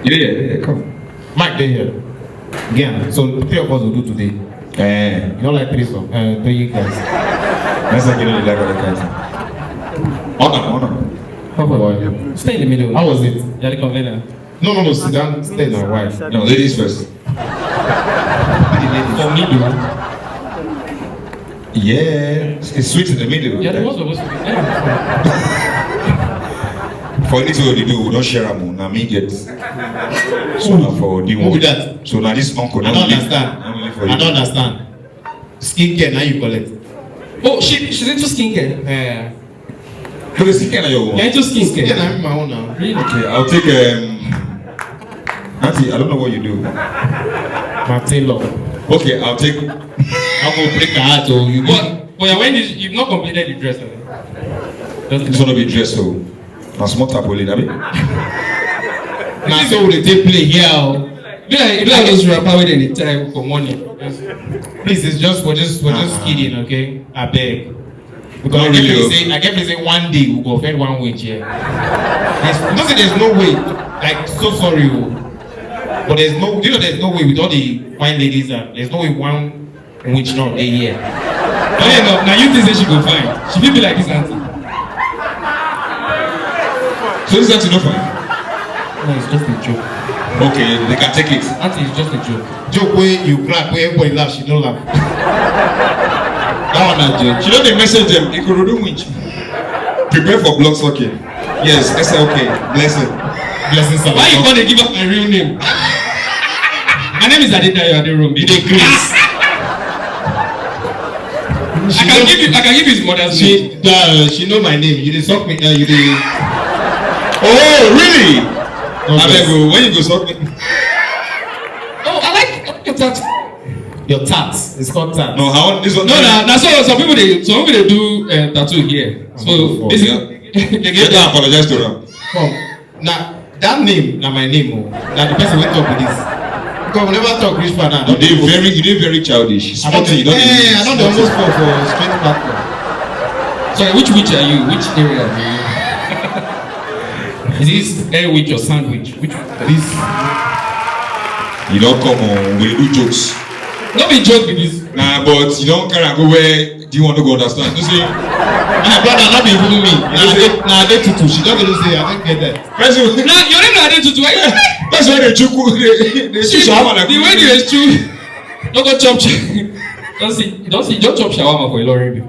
Yeah, come. Mike, they here. Again, so 3 of us will do today. You don't like 3 songs? 3 guys. That's like you don't like other guys. Honor. Stay in the middle. How was it? Yeah, the convener. No, sit down. Stay now, wife. No, ladies first. For me, yeah, it's sweet in the middle. yeah, there was supposed to be. For anything what you do, we don't share them. Now me get. So now for dee-one. Who be that? So now this uncle. I don't understand. I don't understand. Skincare, now you collect. Oh, she's into skincare. Yeah. So the skincare now your own. You're into skincare. Yeah, I'm my own now. Really? Okay, I'll take Auntie, I don't know what you do. Martelo. Okay, I'll take. I'm gonna break her heart, or you go. But yeah, when you've not completed the dress, This one will be dressed so. Now small tapoli, Dabi. Now so they take play here. Be like those rapper with any time for money. Please, it's just we're just kidding, okay? I beg. Because Not I really, kept saying one day we go offend one wage here. There's no way. Like so sorry, but there's no way with all the fine ladies there's no way one wage not day here. Now you think she go fine. She will be like this auntie. So this auntie no fine? No, it's just a joke. Okay, they can take it. Auntie, it's just a joke. Joke where you crack, where everybody laughs, she don't laugh. That one not joke. She don't message them. You could do winch. Prepare for block sucking. Yes, SLK. Blessing. Blessings. Why you gonna give up my real name? My name is Adedayo Aderombi. You dey Chris. I can give you his mother's name. She know my name. You dey suck me. You dey. Oh, really? No, I beg you, when you go suck me. Oh, I like your tat. Your tat. It's called tat. No, how this one? No, now so some people they do tattoo here. So basically, they Get down, apologize to them. Come. Now that name, now my name. Now the person went talk with this. Because we never talk rich father. You did very childish. Sporting, you don't. I don't almost fall for straight platform. sorry, which witch are you? Which area are you? Is this air witch or sandwich? Which this? You don't come on, we do jokes. Don't be joke with this. Nah, but you don't carry and go where do you want to go understand? You see? My brother not be fooling me. Now they tutu. She don't gonna say I don't get that. That's what Now your name is Adetutu. that's why they chook they shawarma like the way they chew. Don't go chop. Don't chop shawarma for a lorry.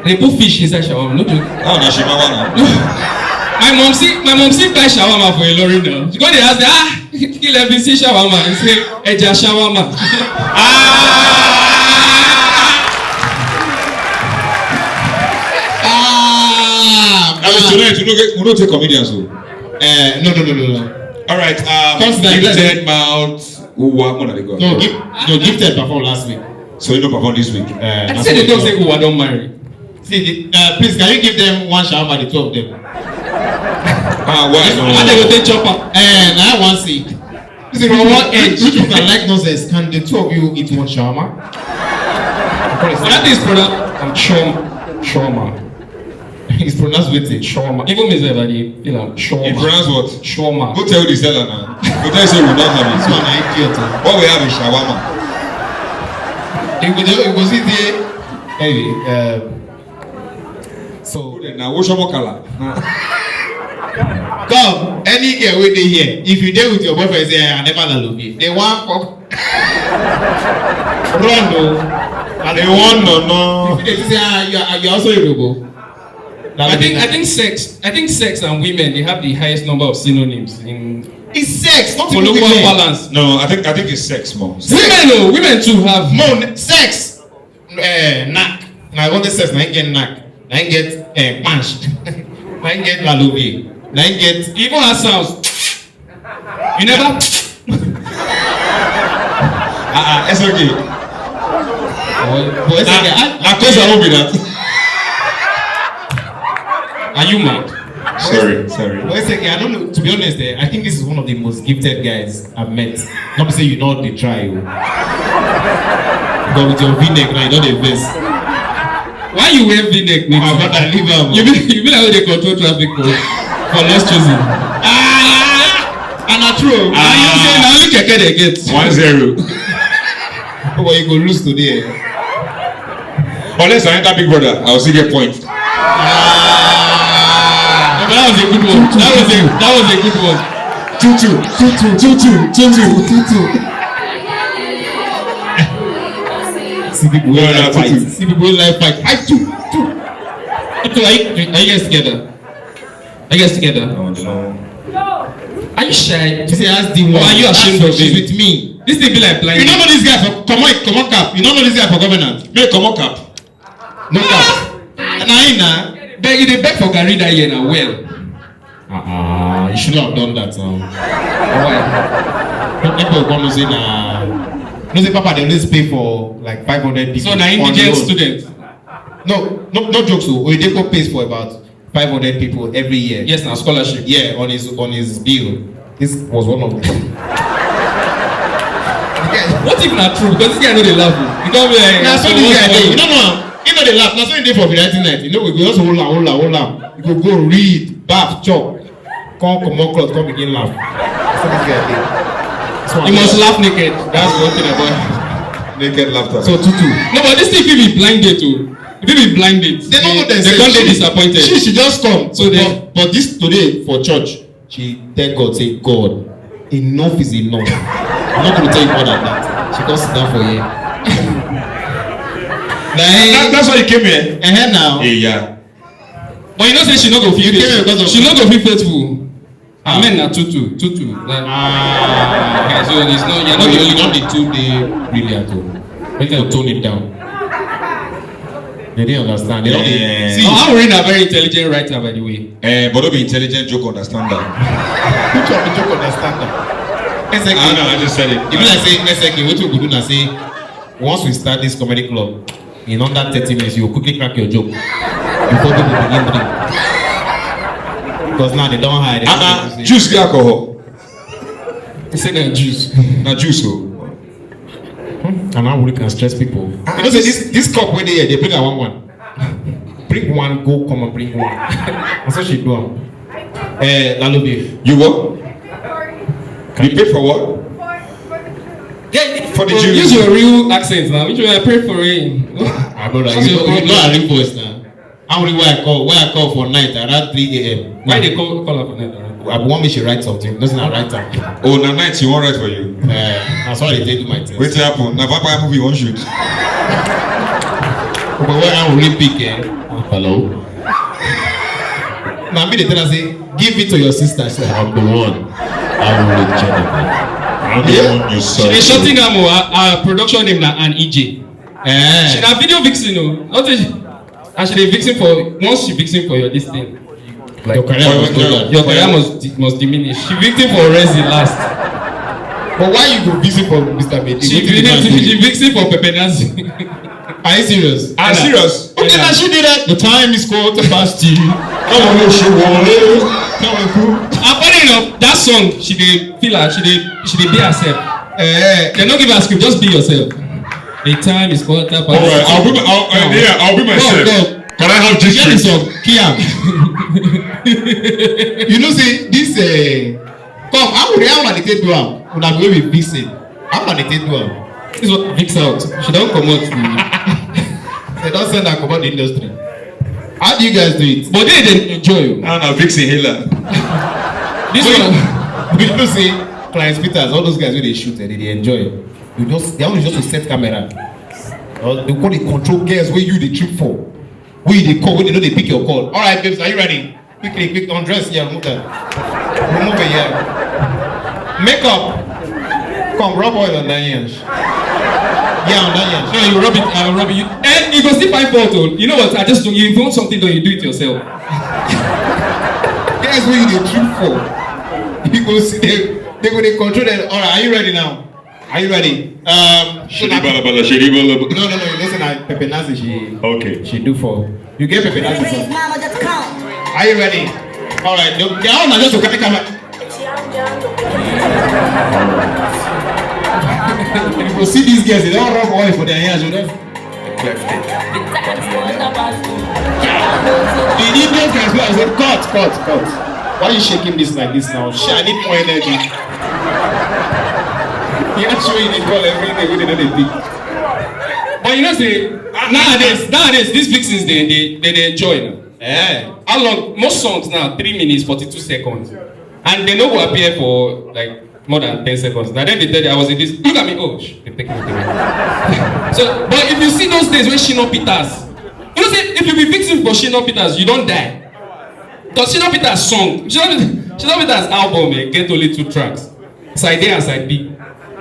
They put fish inside shawarma. No joke. oh, na shimawa now. My mom see buy shawarma for a lorry now. She go dey ask kill every see shawarma and say eja shawarma. Tonight, we don't take comedians. So. No. All right. Gifted mouth. What they go? No, gifted perform last week. So you don't perform this week. I say they don't say who I don't marry. See, please, can you give them one shawarma, the 2 of them? Why? And they go take chopper. I want see. This is from one edge. Which one can like nonsense? Can the 2 of you eat one shawarma? That is product shawarma. It's pronounced with it. Shawarma. Even me say that they feel like shawarma. You pronounce what? Shawarma. Go tell the seller now. Go tell say we don't have it. This one I idiot. What we have is shawarma. It was it there. Anyway, so Now what's your color? come, any girl wey dey here, if you dey with your boyfriend say I never love you, they want fuck. Run o. And they want no. If they say you also Yoruba. I think sex and women they have the highest number of synonyms in it's sex, not for local balance. No, I think it's sex more. Women too have more sex. Knack. Now I want the sex. Now I get knack. Now I get punch. Now I get lalobe. Now I get even her sounds. You never. It's okay. But it's okay. Of course I won't be that. Are you mad? Sorry. But it's okay. I don't know. To be honest, I think this is one of the most gifted guys I've met. Not to say you know they try. But with your V-neck, now you know the best. Why you wear V-neck? My brother, leave him. You be like how they control traffic for less choosing. And na true. And you say na only keke dey get. 1-0. But you go lose today. Unless I enter Big Brother, I will still get points. But that was a good one. That was a good one. 2-2. See people wey like fight. See people wey like fight. 5-2. Are you guys together? Are you guys together? No. Are you shy? She say ask dee-one. Or are you ashamed of She's it? with me. This thing be like blind. You don't know this guy for come on cap. You don't know this guy for governance. Make come on cap. No cap. Na him na. But you dey beg for Gary that year na well. You shouldn't have done that. Why? People come and say na. No say papa dey always pay for like 500 people. So na indigent student. No jokes. So Oyedepo pays for about 500 people every year. Yes, na scholarship. Yeah, on his bill. This was one of them. What if na true? Because this guy no dey laugh. You come be like. Na so this guy dey. You don't know. He no dey laugh. Na so he dey for variety night. You know we go just hold am. You go read, bath, chop, come comot cloth, come begin laugh. Na so this guy dey. You must laugh naked. That's one thing about it. Naked laughter. So 2-2. No, but this thing fit be blind date too. It fit be blind date. They don't know They come dey disappointed. She just come. So but this today for church, she tell God say God, enough is enough. I'm not going to tell you more than that. She just sit down for here. That's why you came here. Now. Yeah. But you know say she no go feel faithful. She no go feel faithful. Amen na 2-2. Okay, so there's no. You're not the only one. The 2 day really at all. Make them tone it down. They didn't understand. They don't. Yeah. See, Amorin na very intelligent writer, by the way. But don't be intelligent joke understand that. which one you understand that? SLK. I just said it. If you like say SLK, what you go do now say once we start this comedy club, in under 30 minutes you will quickly crack your joke before people begin drink. Because now they don't hide. Juice get alcohol. He said na juice. Na juice o. And now we can stress people. You know say this cup wey dey here, they bring her one. Bring one, go come and bring one. That's what she do am. Lalobe. You what? You pay for what? Yeah, For the use juice. your real accent now. Which one I pray for it? Brother, you know a real voice now. How many why I call for night around 3 a.m. Why they call her for night? I want me to write something. Doesn't I write time? Oh, na night you wan write for you. That's why they do my thing. Wetin happen? Na vampire movie you wan shoot. But when I really pick, hello. Now me they tell her say, give it to your sister. She said, I'm the one. I'm the gentleman. I'm the one you saw. She dey shorting am o. Her production name na an EJ. She na video vixen o. Not say and she dey vixen for once she vixen for your this thing. Like, your career must diminish. She vixen for Rezi last. But why you go visit for Mr. Bedi? She vixen for Pepenazi. Are you serious? I'm serious. Okay, now she did that. The time is called to pass to you. Come on, she won. And funny enough, that song she dey feel her, she dey be herself. They no give her script, just be yourself. The time is called to pass. Alright, I'll be myself. Can I have this Get song, Kiam. You know, say this. Come, how would they do am? When I'm going with Vixen, how would they do am? This one Vix out. She don't come out. They don't send her come out the industry. How do you guys do it? But they enjoy. I'm a Vixen healer. This one. You know, say Clarence Peters, all those guys where they shoot and they enjoy. They only just to set camera. Or they call the control girls where you they trip for. Where they call, when they know they pick your call. All right, babes, are you ready? Quick, undress here, remove that. Remove it here. Makeup. Come, rub oil on that yansh. Yeah, on that yansh. No, you rub it. I'll rub it. And you go still find fault. You know what? I just don't. You want something, don't you do it yourself? Guys, where you they trip for? You go see them. They go they control them. All right, are you ready now? Are you ready? Shady bala. No. You listen, Pepe Nazi, she do for. You get Pepe Nazi song. Are you ready? All right. They're all not just to cut camera. You go see these guys. They don't rub oil for their hands. You know. The Indian guys, I said, cut. Why are you shaking this like this now? I need more energy. You are showing the call every day when they know they pick. But you know, say nowadays these vixens they enjoy now. Yeah. How long? Most songs now 3 minutes 42 seconds, and they no go appear for like more than 10 seconds. Now then they tell you I was in this. Look at me. Oh, they take me. So, but if you see those days when Shino Peters, you know, say if you be vixen for Shino Peters, you don't die. Because Shino Peters song, Shino Peters album get only 2 tracks, side A and side B.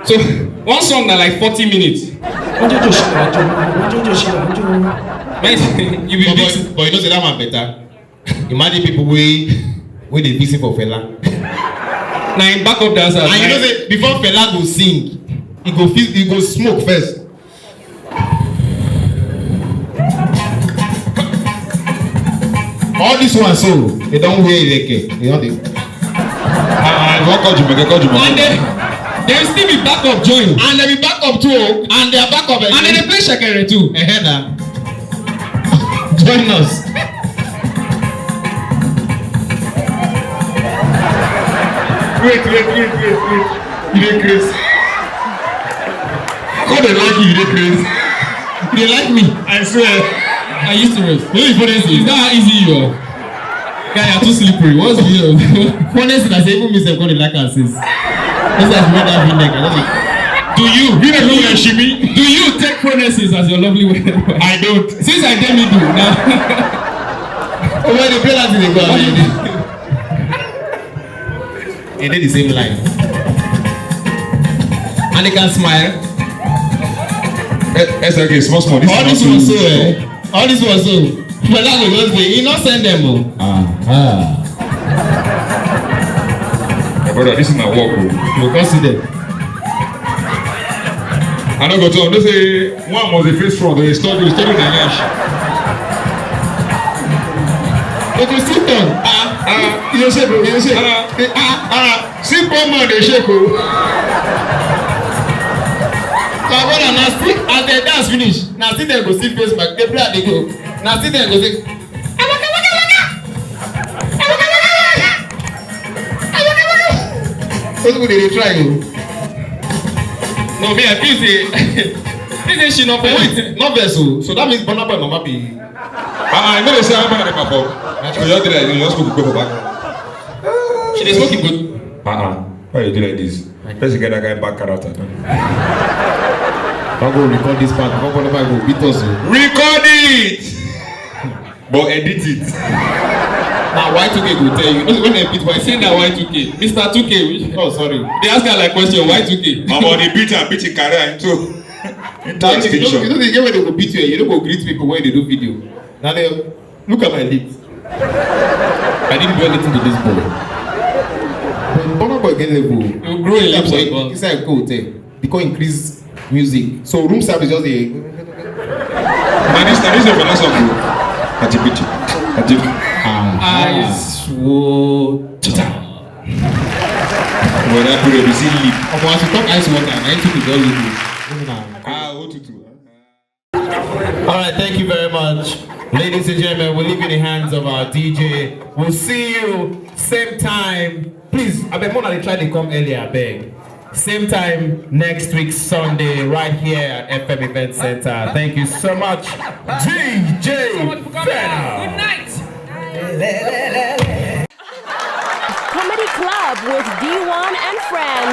So one song na like 40 minutes. Man, you be vixen. But you know say that one better. Imagine people wey dey vixen for Fela. Now in back up dancer. And you know say before Fela go sing, he go smoke first. All this one so they don't wear ileke. They don't dey. What call you? And they still be back up join. And they be back up too. And they are back up again. And then they play shekere too. Now. Join us. Wait. You dey craze. How they like you dey craze? They like me. I swear. Are you serious? Phronesis. Is that how easy you are? Guy, you're too slippery. What's the deal? Phronesis, I say even me say God dey like am since. This has made that vinegar. Do you take Phronesis as your lovely wedding? I don't. Since I tell me do now. Oh, when they play that thing, they go away. They did the same line. And they can smile. SLK, small. All this was so, All this was so. But that was just he not send them. Brother, this is my work. You can't see them. I don't go to them. They say one was the face front. They study the English. But you sit down. You shake. Simple man, they shake. My brother, now still as they dance finish, now still they go see face back. They play and they go. Now still they go say. What would they try you? No, me, I feel say. This is she not wait, not vessel. So that means Bonaba and Mama be. I know they say I'm not a papa. So you did like you just go back. She dey smoking good. Why you do like this? Let's get that guy back character. I'm going to record this part. I'm going to beat us. Record it! But edit it. Now Y2K will tell you. When they beat Y2K. Say that Y2K. Mr. 2K. Oh, sorry. They ask her like question, Y2K. About the beat career into extinction. You know the game where they go beat you, you don't go greet people when they do video. Now they look at my lips. I didn't do anything to this boy. When Bonner Boy get level, you grow in lips like that. Inside go hotel. Because increase music. So room service just a. Now this is a philosophy. Atipiti. I swore. When I put a busy lip. Once you talk ice water, I took it all with Alright, thank you very much. Ladies and gentlemen, we'll leave you in the hands of our DJ. We'll see you same time. Please, I beg Mona, they tried to come earlier, I beg. Same time next week, Sunday, right here at FM Event Center. Thank you so much, DJ Fena. Good night. Comedy Club with dee-one and friends.